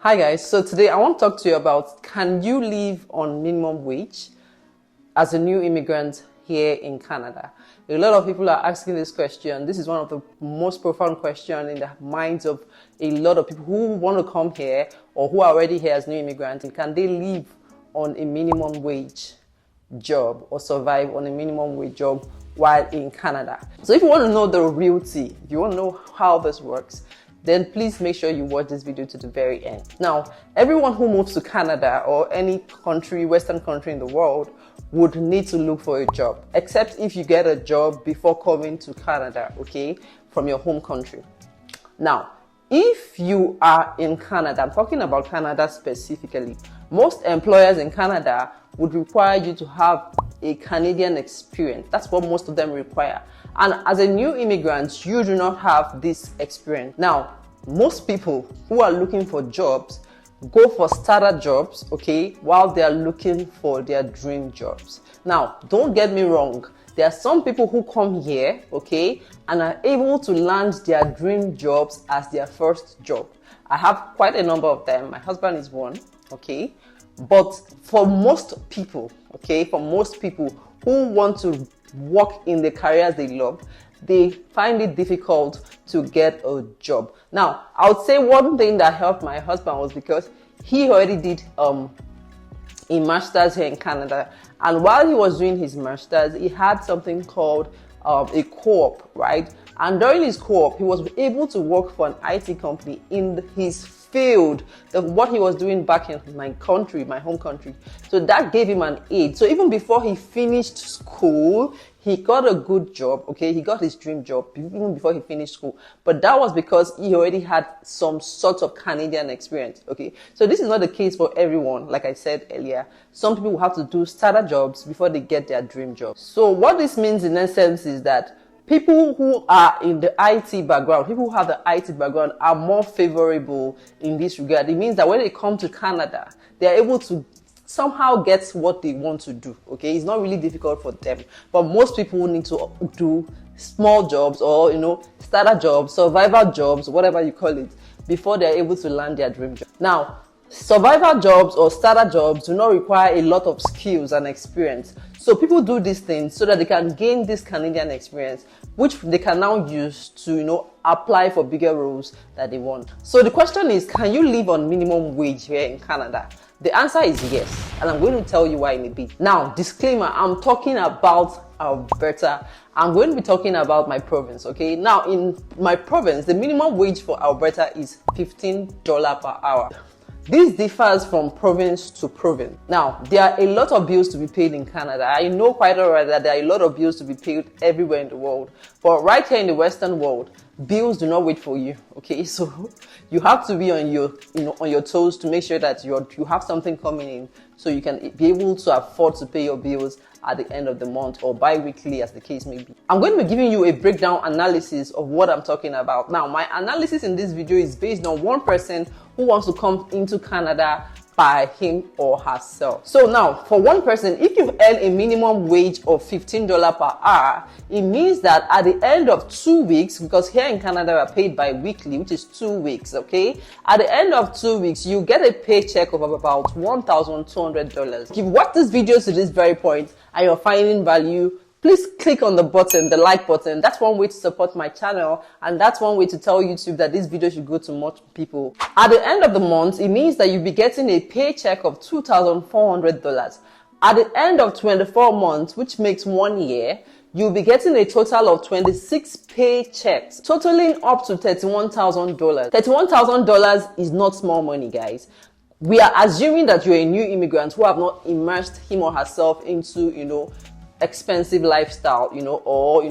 Hi guys, so today I want to talk to you about, can you live on minimum wage as a new immigrant here in Canada? A lot of people are asking this question. This is one of the most profound questions in the minds of a lot of people who want to come here or who are already here as new immigrants. Can they live on a minimum wage job or survive on a minimum wage job while in Canada? So if you want to know the real tea, if you want to know how this works, then please make sure you watch this video to the very end. Now, everyone who moves to Canada or any country, Western country in the world, would need to look for a job, except if you get a job before coming to Canada, okay, from your home country. Now, if you are in Canada, I'm talking about Canada specifically, most employers in Canada would require you to have a Canadian experience. That's what most of them require. And as a new immigrant, you do not have this experience. Now, most people who are looking for jobs go for starter jobs, okay, while they are looking for their dream jobs. Now, don't get me wrong. There are some people who come here, okay, and are able to land their dream jobs as their first job. I have quite a number of them. My husband is one, okay. But for most people, okay, for most people who want to work in the careers they love, they find it difficult to get a job. Now, I would say one thing that helped my husband was because he already did a master's here in Canada. And while he was doing his master's, he had something called a co-op, right? And during his co-op, he was able to work for an IT company in his field of what he was doing back in my country, my home country. So that gave him an aid. So even before he finished school, he got a good job, okay? He got his dream job even before he finished school. But that was because he already had some sort of Canadian experience, okay? So this is not the case for everyone, like I said earlier. Some people will have to do starter jobs before they get their dream job. So what this means in essence is that people who are in the IT background, people who have the IT background are more favorable in this regard. It means that when they come to Canada, they are able to somehow get what they want to do, okay? It's not really difficult for them. But most people need to do small jobs or, starter jobs, survival jobs, whatever you call it, before they're able to land their dream job. Now, survival jobs or starter jobs do not require a lot of skills and experience. So people do these things so that they can gain this Canadian experience, which they can now use to, apply for bigger roles that they want. So the question is, can you live on minimum wage here in Canada? The answer is yes, and I'm going to tell you why in a bit. Now, disclaimer, I'm talking about Alberta. I'm going to be talking about my province, okay? Now, in my province, the minimum wage for Alberta is $15 per hour. This differs from province to province. Now, there are a lot of bills to be paid in Canada. I know quite alright that there are a lot of bills to be paid everywhere in the world. But right here in the Western world, bills do not wait for you, okay? So you have to be on your toes to make sure that you have something coming in so you can be able to afford to pay your bills at the end of the month or bi-weekly, as the case may be. I'm going to be giving you a breakdown analysis of what I'm talking about. Now, my analysis in this video is based on one person who wants to come into Canada by him or herself. So now, for one person, if you earn a minimum wage of $15 per hour, it means that at the end of 2 weeks, because here in Canada we are paid bi-weekly, which is 2 weeks, okay? At the end of 2 weeks, you get a paycheck of about $1,200. If you watch this video to this very point and you're finding value, please click on the button, the like button. That's one way to support my channel, and that's one way to tell YouTube that this video should go to more people. At the end of the month, it means that you'll be getting a paycheck of $2,400. At the end of 24 months, which makes 1 year, you'll be getting a total of 26 paychecks, totaling up to $31,000. $31,000 is not small money, guys. We are assuming that you're a new immigrant who have not immersed him or herself into, expensive lifestyle, or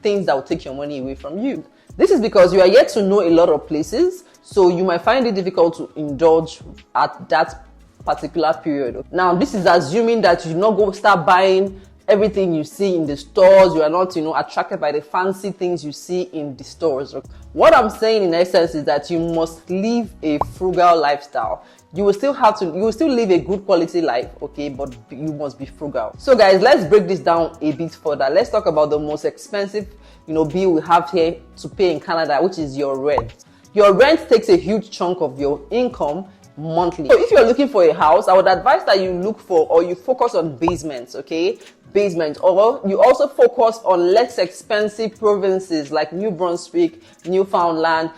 things that will take your money away from you. This is because you are yet to know a lot of places, so you might find it difficult to indulge at that particular period. Now, this is assuming that you not go start buying everything you see in the stores. You are not, attracted by the fancy things you see in the stores. What I'm saying in essence is that you must live a frugal lifestyle. You will still live a good quality life, okay, but you must be frugal. So guys, let's break this down a bit further. Let's talk about the most expensive, bill we have here to pay in Canada, which is your rent. Your rent takes a huge chunk of your income monthly. So if you're looking for a house, I would advise that you look for, or you focus on basements, okay? Basement, or you also focus on less expensive provinces like New Brunswick, Newfoundland,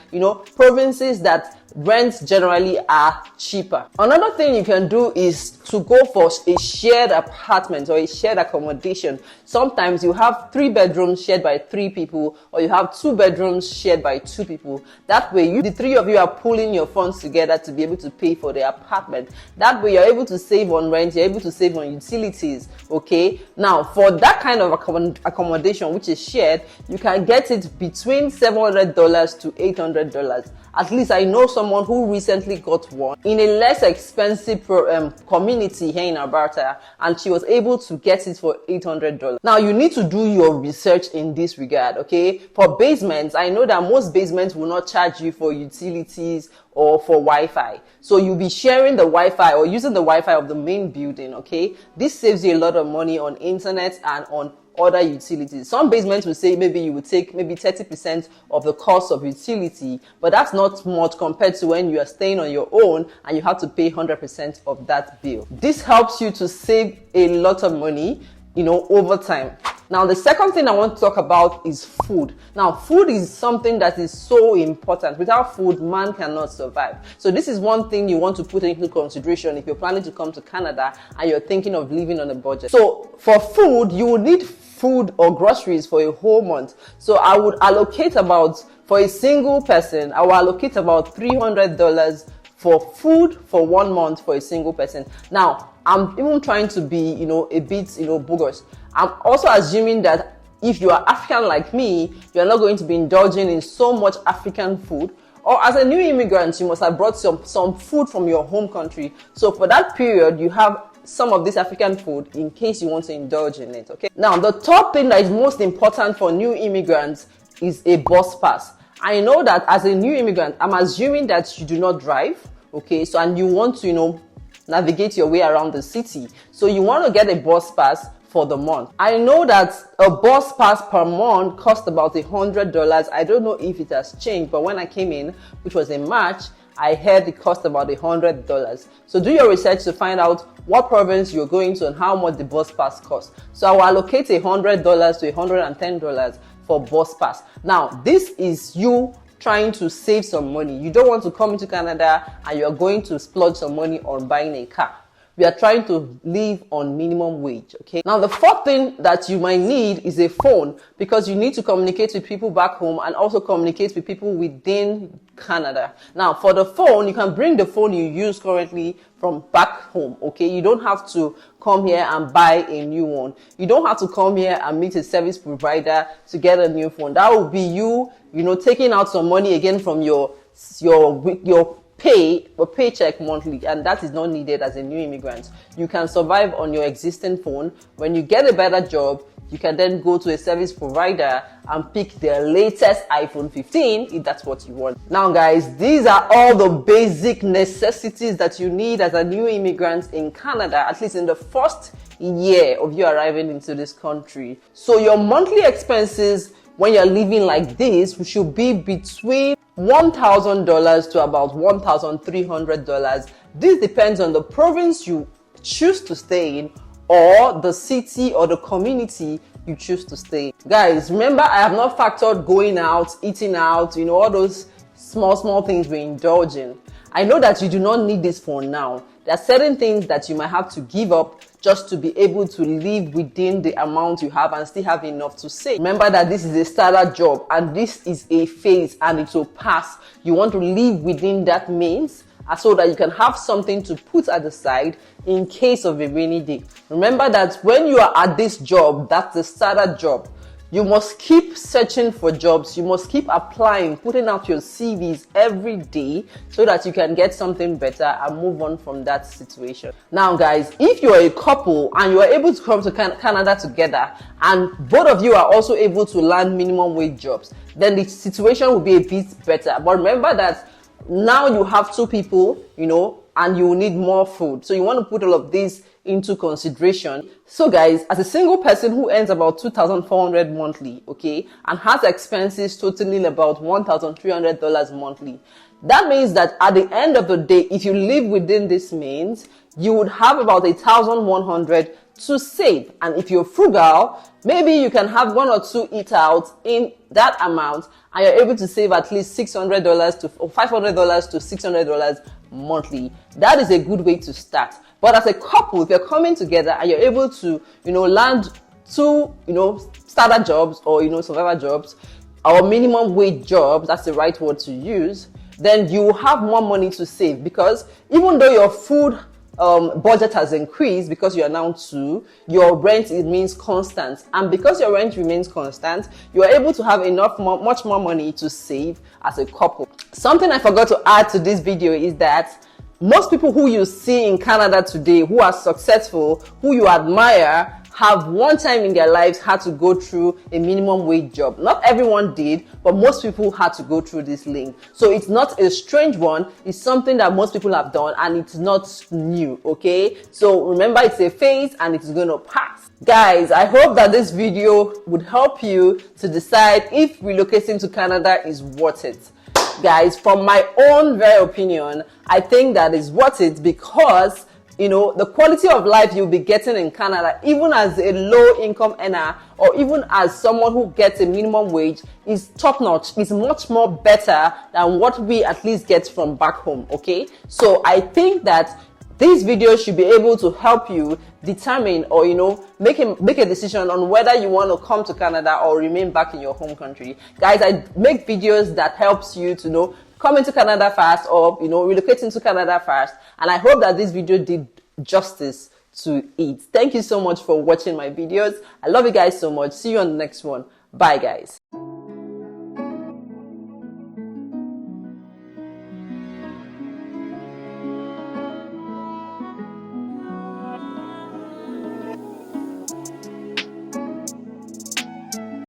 provinces that rents generally are cheaper. Another thing you can do is to go for a shared apartment or a shared accommodation. Sometimes you have 3 bedrooms shared by 3 people, or you have 2 bedrooms shared by 2 people. That way, the 3 of you are pulling your funds together to be able to pay for the apartment. That way, you're able to save on rent, you're able to save on utilities, okay? Now, for that kind of accommodation, which is shared, you can get it between $700 to $800. At least I know someone who recently got one in a less expensive community here in Alberta, and she was able to get it for $800. Now, you need to do your research in this regard, okay? For basements, I know that most basements will not charge you for utilities or for Wi-Fi. So you'll be sharing the Wi-Fi or using the Wi-Fi of the main building, okay? This saves you a lot of money on internet and on other utilities. Some basements will say maybe you would take maybe 30% of the cost of utility, but that's not much compared to when you are staying on your own and you have to pay 100% of that bill. This helps you to save a lot of money, over time. Now, the second thing I want to talk about is food. Now, food is something that is so important. Without food, man cannot survive. So this is one thing you want to put into consideration if you're planning to come to Canada and you're thinking of living on a budget. So for food, you will need food or groceries for a whole month. So I would allocate for a single person, I will allocate about $300 for food for 1 month for a single person. Now, I'm even trying to be, a bit, bogus. I'm also assuming that if you are African like me, you're not going to be indulging in so much African food. Or as a new immigrant, you must have brought some food from your home country. So for that period, you have some of this African food in case you want to indulge in it, okay? Now, the top thing that is most important for new immigrants is a bus pass. I know that as a new immigrant, I'm assuming that you do not drive, okay? So, and you want to, navigate your way around the city. So you want to get a bus pass for the month. I know that a bus pass per month costs about $100. I don't know if it has changed, but when I came in, which was in March, I heard it cost about $100. So do your research to find out what province you're going to and how much the bus pass costs. So I will allocate $100 to $110 for bus pass. Now, this is you trying to save some money. You don't want to come into Canada and you're going to splurge some money on buying a car. We are trying to live on minimum wage, okay? Now, the fourth thing that you might need is a phone, because you need to communicate with people back home and also communicate with people within Canada. Now, for the phone, you can bring the phone you use currently from back home, okay? You don't have to come here and buy a new one. You don't have to come here and meet a service provider to get a new phone. That will be you, taking out some money again from your paycheck monthly, and that is not needed as a new immigrant. You can survive on your existing phone. When you get a better job, you can then go to a service provider and pick their latest iPhone 15 if that's what you want. Now guys, these are all the basic necessities that you need as a new immigrant in Canada, at least in the first year of you arriving into this country. So your monthly expenses when you're living like this should be between $1,000 to about $1,300. This depends on the province you choose to stay in or the city or the community you choose to stay in. Guys, remember, I have not factored going out, eating out, all those small things we indulge in. I know that you do not need this for now. There are certain things that you might have to give up just to be able to live within the amount you have and still have enough to save. Remember that this is a starter job and this is a phase and it will pass. You want to live within that means so that you can have something to put at the side in case of a rainy day. Remember that when you are at this job, that's the starter job. You must keep searching for jobs. You must keep applying, putting out your CVs every day so that you can get something better and move on from that situation. Now guys, if you're a couple and you are able to come to Canada together and both of you are also able to land minimum wage jobs, then the situation will be a bit better. But remember that now you have two people, and you will need more food. So you want to put all of these into consideration. So guys, as a single person who earns about 2,400 monthly, okay, and has expenses totaling about $1,300 monthly, that means that at the end of the day, if you live within this means, you would have about 1,100 to save. And if you're frugal, maybe you can have 1 or 2 eat out in that amount, and you're able to save at least $600 to or $500 to $600 monthly. That is a good way to start. But as a couple, if you're coming together and you're able to, land 2, starter jobs or, survivor jobs or minimum wage jobs, that's the right word to use, then you have more money to save, because even though your food budget has increased because you are now 2, your rent remains constant, and because your rent remains constant, you are able to have much more money to save as a couple. Something I forgot to add to this video is that most people who you see in Canada today who are successful, who you admire, have one time in their lives had to go through a minimum wage job. Not everyone did, but most people had to go through this link. So it's not a strange one. It's something that most people have done, and it's not new, okay? So remember, it's a phase and it's going to pass. Guys, I hope that this video would help you to decide if relocating to Canada is worth it. Guys, from my own very opinion, I think that is worth it, because the quality of life you'll be getting in Canada, even as a low income earner or even as someone who gets a minimum wage, is top notch. It's much more better than what we at least get from back home, okay? So I think that these videos should be able to help you determine or, make a decision on whether you want to come to Canada or remain back in your home country. Guys, I make videos that helps you to know come into Canada fast or, relocate into Canada fast. And I hope that this video did justice to it. Thank you so much for watching my videos. I love you guys so much. See you on the next one. Bye, guys.